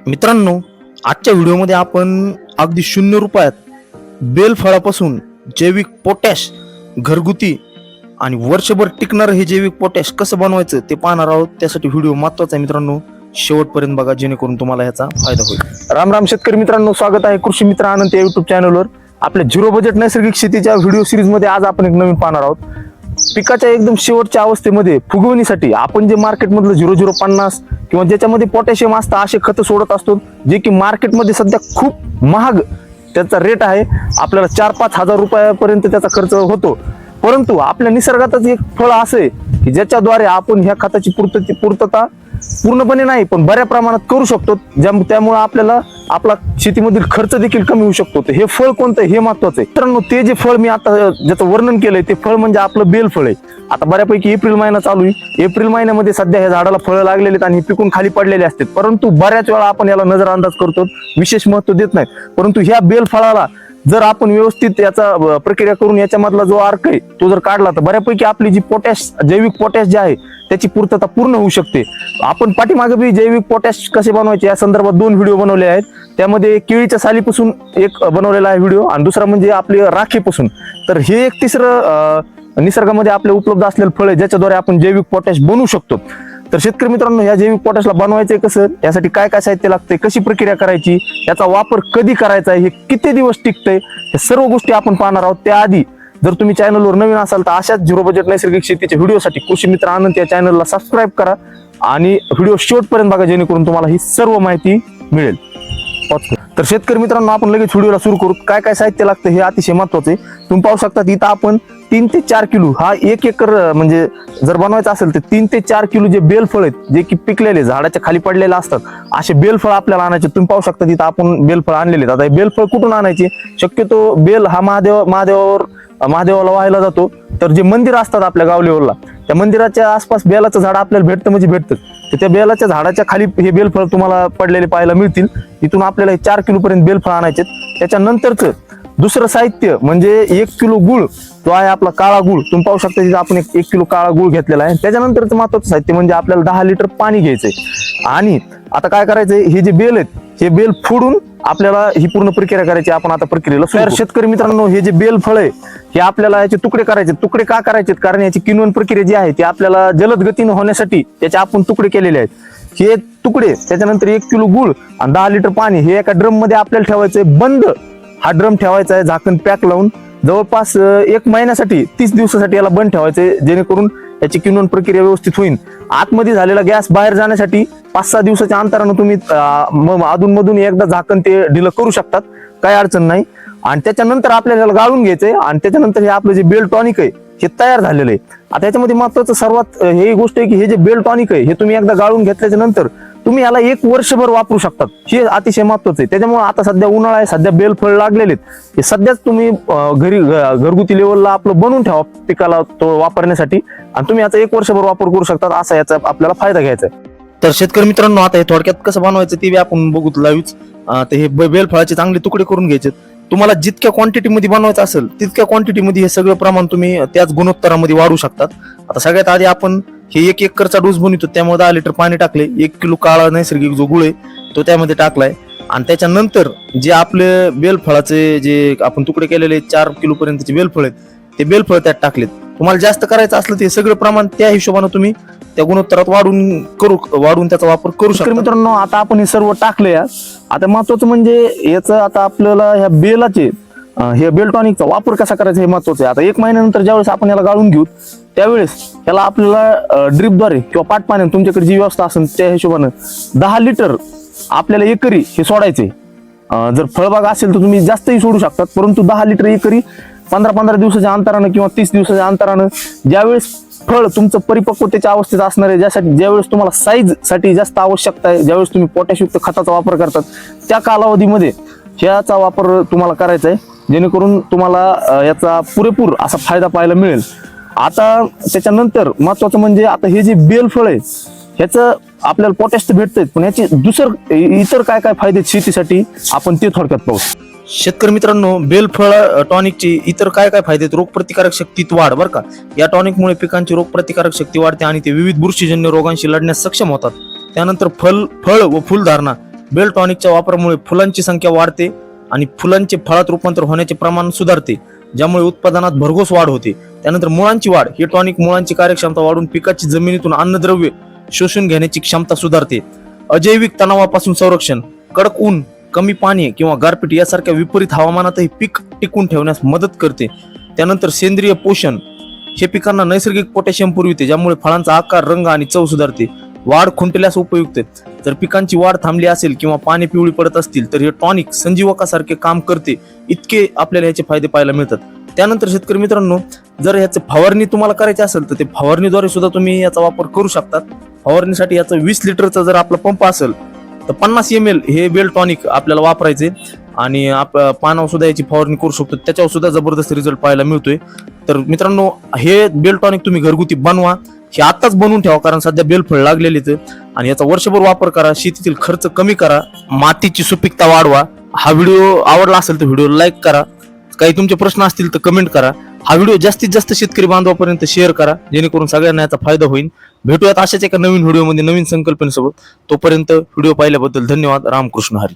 मित्रांनो, आजच्या व्हिडिओमध्ये आपण अगदी 0 रुपयात बेलफळापासून जैविक पोटॅश घरगुती आणि वर्षभर टिकणार हे जैविक पोटॅश कसं बनवायचं ते पाहणार आहोत. त्यासाठी व्हिडिओ महत्त्वाचा आहे मित्रांनो, शेवटपर्यंत बघा जेणेकरून तुम्हाला याचा फायदा होईल. राम राम शेतकरी मित्रांनो, स्वागत आहे कृषी मित्र आनंद या युट्यूब चॅनलवर. आपल्या झिरो बजेट नैसर्गिक शेतीच्या व्हिडिओ सिरीज मध्ये आज आपण एक नवीन पाहणार आहोत. पिकाच्या एकदम शेवटच्या अवस्थेमध्ये फुगवणीसाठी आपण जे मार्केटमधलं 0050 किंवा ज्याच्यामध्ये पोटॅशियम असतं असे खतं सोडत असतो, जे की मार्केटमध्ये सध्या खूप महाग त्याचा रेट आहे. आपल्याला 4-5 हजार रुपयापर्यंत त्याचा खर्च होतो. परंतु आपल्या निसर्गातच एक फळ असं आहे की ज्याच्याद्वारे आपण ह्या खताची पूर्तता पूर्णपणे नाही पण बऱ्या प्रमाणात करू शकतो. त्यामुळे आपल्याला आपला शेतीमधील खर्च देखील कमी होऊ शकतो. हे फळ कोणतं हे महत्वाचं आहे मित्रांनो. ते जे फळ मी आता ज्याचं वर्णन केलंय ते फळ म्हणजे आपलं बेलफळ आहे. आता बऱ्यापैकी एप्रिल महिना चालू आहे. एप्रिल महिन्यामध्ये सध्या ह्या झाडाला फळं लागलेली आहेत आणि पिकून खाली पडलेले असतात. परंतु बऱ्याच वेळा आपण याला नजरअंदाज करतो, विशेष महत्व देत नाही. परंतु ह्या बेलफळाला जर आपण व्यवस्थित याचा प्रक्रिया करून याच्यामधला जो अर्क आहे तो जर काढला तर बऱ्यापैकी आपली जी जैविक पोटॅश जे आहे त्याची पूर्तता पूर्ण होऊ शकते. आपण पाठीमागे बी जैविक पोटॅश कसे बनवायचे या संदर्भात 2 व्हिडिओ बनवले आहेत. त्यामध्ये केळीच्या सालीपासून एक बनवलेला आहे व्हिडिओ आणि दुसरा म्हणजे आपले राखेपासून. तर हे एक तिसरं निसर्गामध्ये आपले उपलब्ध असलेलं फळ आहे ज्याच्याद्वारे आपण जैविक पोटॅश बनवू शकतो. तर शेतकरी मित्रांनो, या जैविक पोटॅशला बनवायचंय कसं, यासाठी काय काय साहित्य लागतंय, कशी प्रक्रिया करायची, याचा वापर कधी करायचा आहे, हे किती दिवस टिकतंय, हे सर्व गोष्टी आपण पाहणार आहोत. त्याआधी जर तुम्ही चॅनलवर नवीन असाल तर अशाच झिरो बजेट नैसर्गिक शेतीच्या व्हिडिओसाठी कृषी मित्र आनंद या चॅनलला सबस्क्राईब करा आणि व्हिडिओ शेवटपर्यंत बघा जेणेकरून तुम्हाला ही सर्व माहिती मिळेल. तर शेतकरी मित्रांनो, आपण लगेच व्हिडिओला सुरू करू. काय काय साहित्य लागतं हे अतिशय महत्वाचं आहे. तुम्ही पाहू शकता इथं आपण 3 ते 4 किलो हा 1 एकर म्हणजे जर बनवायचं असेल तर 3 ते 4 किलो जे बेलफळ आहेत जे की पिकलेले झाडाच्या खाली पडलेले असतात असे बेलफळ आपल्याला आणायचे. तुम्ही पाहू शकता तिथं आपण बेलफळ आणलेले आहेत. आता हे बेलफळ कुठून आणायचे, शक्यतो बेल हा महादेवाला वाहायला जातो. तर जे मंदिर असतात आपल्या गाव लेवलला त्या मंदिराच्या आसपास बेलाचं झाड आपल्याला भेटतं म्हणजे भेटतं. तर त्या बेलाच्या झाडाच्या खाली हे बेलफळ तुम्हाला पडलेले पाहायला मिळतील. इथून आपल्याला 4 किलो पर्यंत बेलफळ आणायचे. त्याच्यानंतरचं दुसरं साहित्य म्हणजे 1 किलो गुळ जो आहे आपला काळा गुळ. तुम्ही पाहू शकता तिथे आपण 1 किलो काळा गुळ घेतलेला आहे. त्याच्यानंतरचं महत्वाचं साहित्य म्हणजे आपल्याला 10 लिटर पाणी घ्यायचंय. आणि आता काय करायचंय, हे जे बेल आहेत हे बेल फोडून आपल्याला ही पूर्ण प्रक्रिया करायची. आपण आता प्रक्रियेला तर शेतकरी मित्रांनो, हे जे बेल फळ आहे हे आपल्याला याचे तुकडे करायचे. तुकडे का करायचे, कारण याची किण्वन प्रक्रिया जी आहे ती आपल्याला जलद गतीने होण्यासाठी त्याचे आपण तुकडे केलेले आहेत. हे तुकडे त्याच्यानंतर 1 किलो गुळ आणि 10 लिटर पाणी हे एका ड्रम मध्ये आपल्याला ठेवायचंय. बंद हा ड्रम ठेवायचा आहे झाकण पॅक लावून. जवळपास 1 महिन्यासाठी 30 दिवसासाठी याला बंद ठेवायचंय जेणेकरून याची किण्वन प्रक्रिया व्यवस्थित होईल. आतमध्ये झालेला गॅस बाहेर जाण्यासाठी 5-6 दिवसाच्या अंतरानं तुम्ही अधूनमधून एकदा झाकण ते ढिलं करू शकतात, काही अडचण नाही. आणि त्याच्यानंतर आपल्याला याला गाळून घ्यायचंय आणि त्याच्यानंतर हे आपलं जे बेल टॉनिक आहे हे तयार झालेलं आहे. आता याच्यामध्ये महत्वाचं सर्वात हे गोष्ट आहे की हे जे बेल टॉनिक आहे हे तुम्ही एकदा गाळून घेतल्याच्या नंतर तुम्ही याला 1 वर्षभर वापरू शकतात. हे अतिशय महत्वाचं आहे. त्याच्यामुळे आता सध्या उन्हाळा आहे, सध्या बेलफळ लागलेले आहेत. हे सध्याच तुम्ही घरगुती लेवलला आपलं बनवून ठेवा पिकाला तो वापरण्यासाठी आणि तुम्ही याचा 1 वर्षभर वापर करू शकतात. असा याचा आपल्याला फायदा घ्यायचा आहे. तर शेतकरी मित्रांनो, आता हे थोडक्यात कसं बनवायचं ते आपण बघू लावीच. तर हे बेलफळाचे चांगले तुकडे करून घ्यायचे. तुम्हाला जितक्या क्वांटिटीमध्ये बनवायचं असेल तितक्या क्वांटिटीमध्ये हे सगळं प्रमाण तुम्ही त्याच गुणोत्तरामध्ये वाढू शकतात. आता सगळ्यात आधी आपण हे 1 एकरचा डोस बनवतो त्यामुळे 10 लिटर पाणी टाकले. 1 किलो काळा नैसर्गिक जो गुळ आहे तो त्यामध्ये टाकलाय आणि त्याच्यानंतर जे आपले बेलफळाचे जे आपण तुकडे केलेले 4 किलो पर्यंतचे बेलफळ आहेत ते बेलफळ त्यात टाकलेत. तुम्हाला जास्त करायचं असलं ते सगळं प्रमाण त्या हिशोबाने तुम्ही त्या गुणोत्तरात वाढून त्याचा वापर करू शकता. मित्रांनो, आता आपण हे सर्व टाकले. आता महत्वाचं म्हणजे याचं आता आपल्याला ह्या बेलाचे हे बेल टॉनिकचा वापर कसा करायचा हे महत्वाचं आहे. आता 1 महिन्यानंतर ज्यावेळेस आपण याला गाळून घेऊ त्यावेळेस याला आपल्याला ड्रिपद्वारे किंवा पाटपाण्याने तुमच्याकडे जी व्यवस्था असेल त्या हिशोबानं 10 लिटर आपल्याला एकरी हे सोडायचे. जर फळबाग असेल तर तुम्ही जास्तही सोडू शकतात, परंतु 10 लिटर एकरी 15-15 दिवसाच्या अंतरानं किंवा 30 दिवसाच्या अंतरानं ज्यावेळेस फळ तुमचं परिपक्वतेच्या अवस्थेत असणार आहे, ज्यावेळेस तुम्हाला साईज साठी जास्त आवश्यकता आहे, ज्यावेळेस तुम्ही पोटॅशयुक्त खताचा वापर करतात त्या कालावधीमध्ये ह्याचा वापर तुम्हाला करायचा आहे जेणेकरून तुम्हाला याचा पुरेपूर असा फायदा पाहायला मिळेल. आता त्याच्यानंतर महत्वाचं म्हणजे आता हे जे बेलफळ आहे ह्याचं आपल्याला पोटॅश तर भेटतंय, पण याची इतर काय काय फायदे शेतीसाठी आपण ते थोडक्यात पाहू. शेतकरी मित्रांनो, बेलफळ टॉनिकचे इतर काय काय फायदे आहेत. रोगप्रतिकारक शक्तीत वाढ बरं का. या टॉनिकमुळे पिकांची रोगप्रतिकारक शक्ती वाढते आणि ते विविध बुरशीजन्य रोगांशी लढण्यास सक्षम होतात. त्यानंतर फळ व फुलधारणा बेल टॉनिकच्या वापरामुळे फुलांची संख्या वाढते आणि फुलांचे फळात रूपांतर होण्याचे प्रमाण सुधारते, ज्यामुळे उत्पादनात भरघोस वाढ होते. त्यानंतर मुळांची वाढ. हे टॉनिक मुळांची कार्यक्षमता वाढून पिकाची जमिनीतून अन्नद्रव्य शोषून घेण्याची क्षमता सुधारते. अजैविक तणावापासून संरक्षण. कडक ऊन, कमी पाणी किंवा गारपीट यासारख्या विपरीत हवामानातही पीक टिकून ठेवण्यास मदत करते. त्यानंतर सेंद्रिय पोषण. हे पिकांना नैसर्गिक पोटॅशियम पुरविते, ज्यामुळे फळांचा आकार, रंग आणि चव सुधारते. वाढ खुंटल्यास उपयुक्त. जर पिकांची वाढ थांबली असेल किंवा पाणी पिवळी पडत असतील तर हे टॉनिक संजीवकासारखे काम करते. इतके आपल्याला याचे फायदे पाहायला मिळतात. त्यानंतर शेतकरी मित्रांनो, जर याचे फवारणी तुम्हाला करायची असेल तर ते फवारणीद्वारे सुद्धा तुम्ही याचा वापर करू शकतात. फवारणीसाठी याचं 20 लिटरचा जर आपला पंप असेल तर 50 ml हे बेल टॉनिक आपल्याला वापरायचे आणि पानावर सुद्धा याची फवारणी करू शकतो. त्याच्यावर सुद्धा जबरदस्त रिझल्ट पाहायला मिळतोय. तर मित्रांनो, हे बेल टॉनिक तुम्ही घरगुती बनवा. हे आताच बनवून ठेवा, कारण सध्या बेलफळ लागलेली आणि याचा वर्षभर वापर करा. शेतीतील खर्च कमी करा, मातीची सुपीकता वाढवा. हा व्हिडिओ आवडला असेल तर व्हिडिओ लाईक करा. काही तुमचे प्रश्न असतील तर कमेंट करा. हा व्हिडिओ जास्तीत जास्त शेतकरी बांधवापर्यंत शेअर करा, जेणेकरून सगळ्यांना याचा फायदा होईल. भेटूयात अशाच एका नवीन व्हिडिओमध्ये नवीन संकल्पनेसोबत. तोपर्यंत व्हिडिओ पाहिल्याबद्दल धन्यवाद. रामकृष्ण हरी.